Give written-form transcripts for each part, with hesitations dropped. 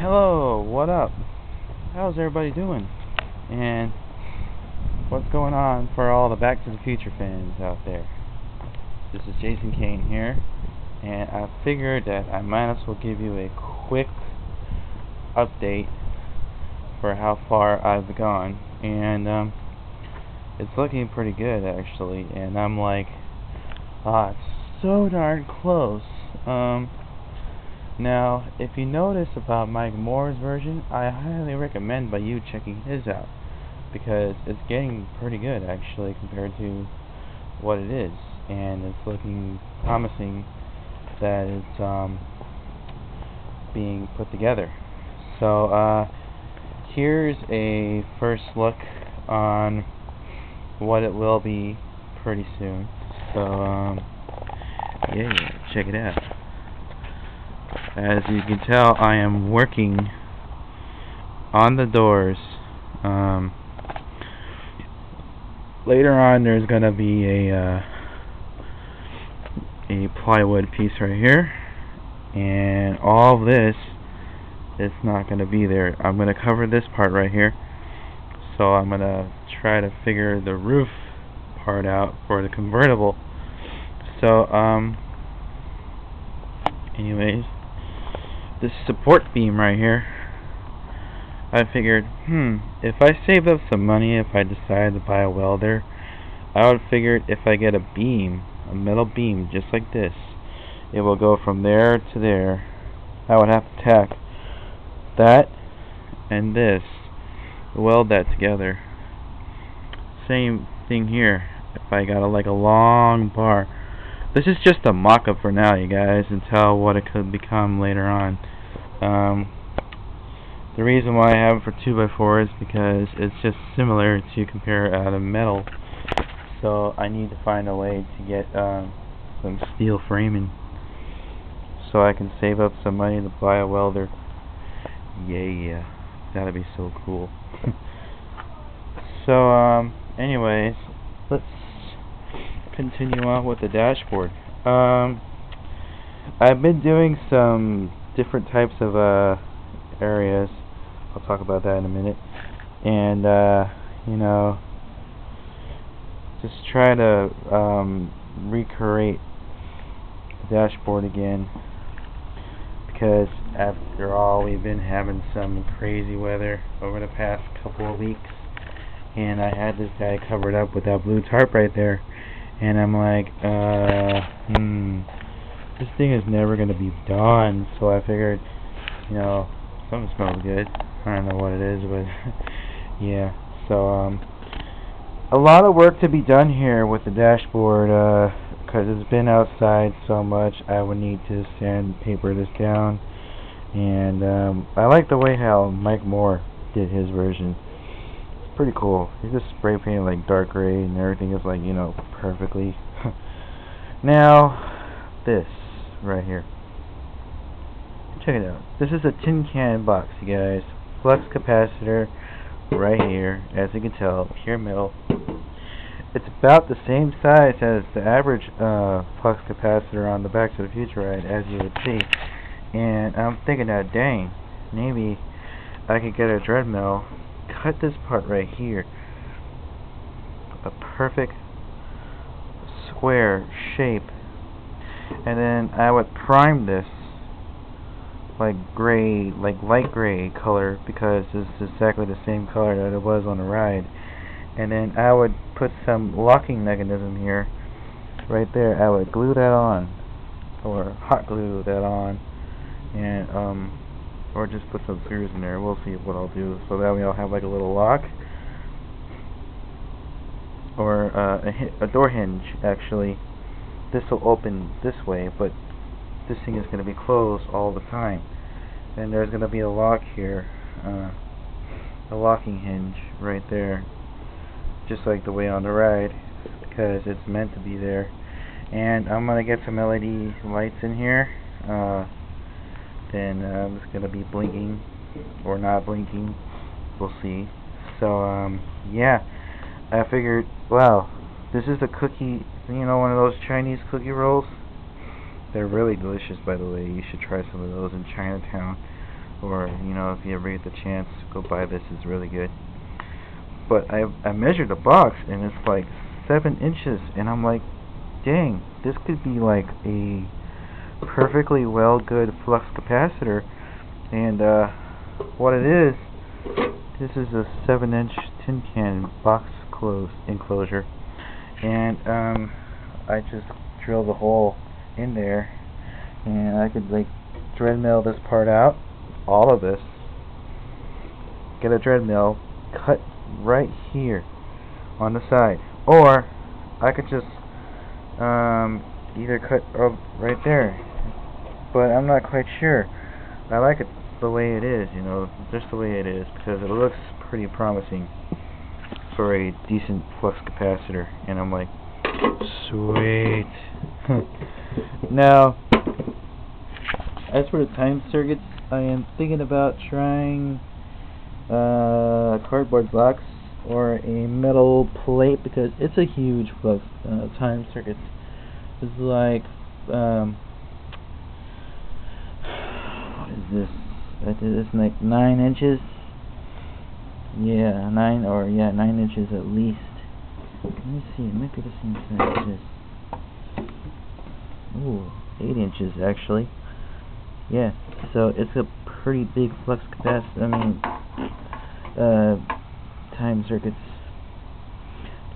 Hello, what up? How's everybody doing? And what's going on for all the Back to the Future fans out there? This is Jason Kane here, and I figured that I might as well give you a quick update for how far I've gone, and it's looking pretty good actually, and I'm like, it's so darn close. Now, if you notice about Mike Moore's version, I highly recommend by you checking his out, because it's getting pretty good actually compared to what it is, and it's looking promising that it's being put together. So here's a first look on what it will be pretty soon. So yeah, check it out. As you can tell, I am working on the doors. Later on, there's gonna be a plywood piece right here, and all of this is not gonna be there. I'm gonna cover this part right here, so I'm gonna try to figure the roof part out for the convertible. So anyways, this support beam right here, I figured, if I save up some money, if I decide to buy a welder, I would figure if I get a beam, a metal beam just like this, it will go from there to there. I would have to tack that and this, weld that together. Same thing here. If I got a long bar, this is just a mock-up for now, you guys, until what it could become later on. The reason why I have it for 2x4 is because it's just similar to compare out of metal. So I need to find a way to get some steel framing, so I can save up some money to buy a welder. Yeah, that'd be so cool. So anyways, let's continue on with the dashboard. I've been doing some different types of areas. I'll talk about that in a minute. And you know, just try to recreate the dashboard again, because after all, we've been having some crazy weather over the past couple of weeks, and I had this guy covered up with that blue tarp right there, and I'm like, this thing is never going to be done. So I figured, you know, something smells good. I don't know what it is, but yeah. So a lot of work to be done here with the dashboard, because it's been outside so much. I would need to sandpaper this down, and I like the way how Mike Moore did his version. It's pretty cool. He just spray painted like dark gray, and everything is like, you know, perfectly. Now this right here, check it out. This is a tin can box, you guys. Flux capacitor right here, as you can tell, pure metal. It's about the same size as the average flux capacitor on the Back to the Future ride, as you would see. And I'm thinking that, dang, maybe I could get a dread mill, cut this part right here, a perfect square shape, and then I would prime this like gray, like light gray color, because this is exactly the same color that it was on the ride. And then I would put some locking mechanism here, right there. I would glue that on, or hot glue that on, and or just put some screws in there. We'll see what I'll do, so that way I'll have like a little lock, or a door hinge actually. This will open this way, but this thing is going to be closed all the time. And there's going to be a lock here, a locking hinge right there, just like the way on the ride, because it's meant to be there. And I'm going to get some LED lights in here. Then it's going to be blinking or not blinking. We'll see. So yeah, I figured, wow, this is a cookie, you know, one of those Chinese cookie rolls. They're really delicious, by the way. You should try some of those in Chinatown. or you know, if you ever get the chance, go buy this. It's really good. But I measured the box and it's like 7 inches, and I'm like, dang, this could be like a perfectly well good flux capacitor. And what it is, this is a 7-inch tin can box enclosure, and I just drilled a hole in there, and I could like thread mill this part out, all of this, get a thread mill, cut right here on the side, or I could just either cut right there, but I'm not quite sure. I like it the way it is, you know, just the way it is, because it looks pretty promising for a decent flux capacitor, and I'm like, sweet. Now, as for the time circuits, I am thinking about trying cardboard box or a metal plate, because it's a huge flux time circuit. It's like what is this? It's like 9 inches. Yeah, 9 inches at least. Let me see. It might be the same size as this. Ooh, 8 inches actually. Yeah, so it's a pretty big flux capacitor. Time circuits,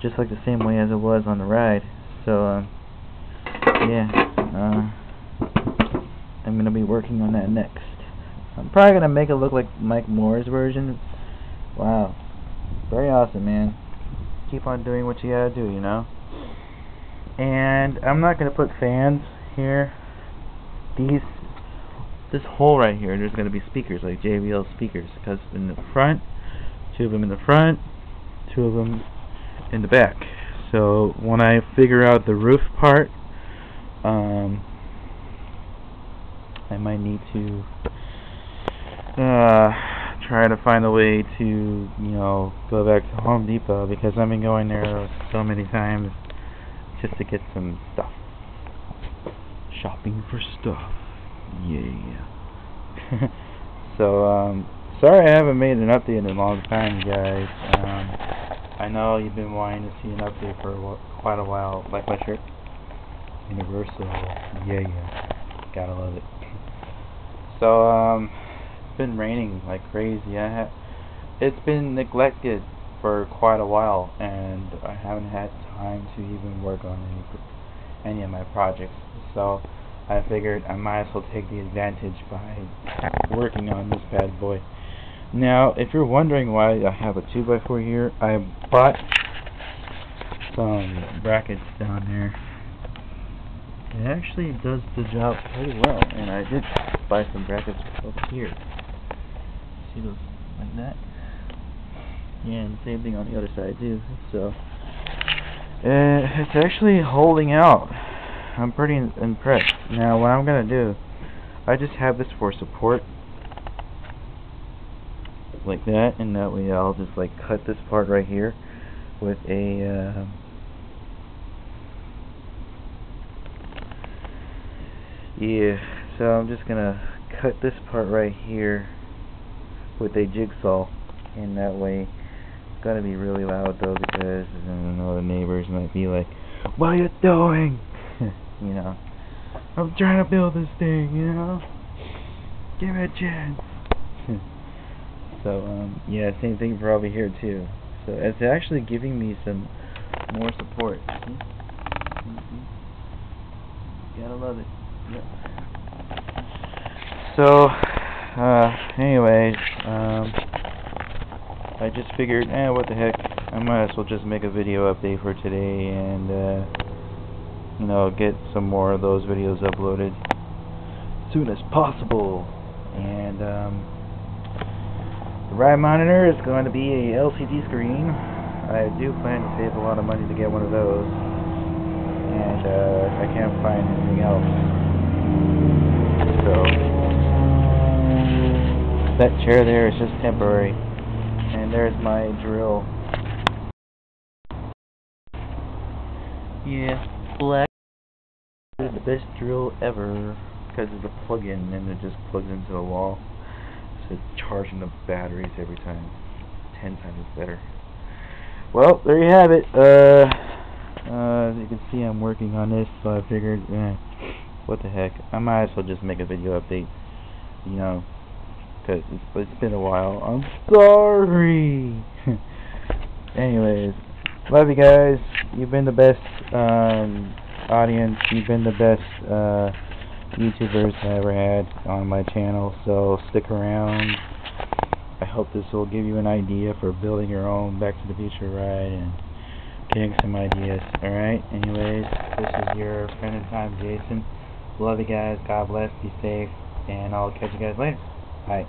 just like the same way as it was on the ride. So yeah, I'm gonna be working on that next. I'm probably gonna make it look like Mike Moore's version. Wow, very awesome, man. Keep on doing what you gotta do, you know. And I'm not gonna put fans here. This hole right here, there's gonna be speakers, like JBL speakers, because in the front, 2 of them in the front, 2 of them in the back. So when I figure out the roof part, I might need to try to find a way to, you know, go back to Home Depot, because I've been going there so many times just to get some stuff. Shopping for stuff. Yeah. So, sorry I haven't made an update in a long time, guys. I know you've been wanting to see an update for quite a while. Like my shirt? Universal. Yeah. Gotta love it. So, it's been raining like crazy. It's been neglected for quite a while, and I haven't had time to even work on any of my projects. So I figured I might as well take the advantage by working on this bad boy. Now, if you're wondering why I have a 2x4 here, I bought some brackets down there. It actually does the job pretty well, and I did buy some brackets up here. See those like that? Yeah, and same thing on the other side too. So it's actually holding out. I'm pretty impressed. Now what I'm gonna do, I just have this for support like that, and that way I'll just like cut this part right here with a so I'm just gonna cut this part right here with a jigsaw, and that way it's gonna be really loud though, because I don't know, the neighbors might be like, what are you doing? You know, I'm trying to build this thing, you know, give it a chance. So yeah, same thing for over here too. So it's actually giving me some more support. Gotta love it. Yep. So anyways, I just figured, what the heck, I might as well just make a video update for today, and you know, get some more of those videos uploaded as soon as possible. And the ride monitor is going to be a LCD screen. I do plan to save a lot of money to get one of those, and I can't find anything else. So that chair there is just temporary. And there's my drill. Yeah, black. The best drill ever, because it's a plug-in and it just plugs into the wall. to charging the batteries every time. 10 times better. Well, there you have it. As you can see, I'm working on this, so I figured, what the heck, I might as well just make a video update, you know, because it's been a while. I'm sorry. Anyways, love you guys. You've been the best audience. You've been the best YouTubers I ever had on my channel, so stick around. I hope this will give you an idea for building your own Back to the Future ride and getting some ideas. Alright, anyways, this is your friend in time, Jason. Love you guys. God bless. Be safe. And I'll catch you guys later. Bye.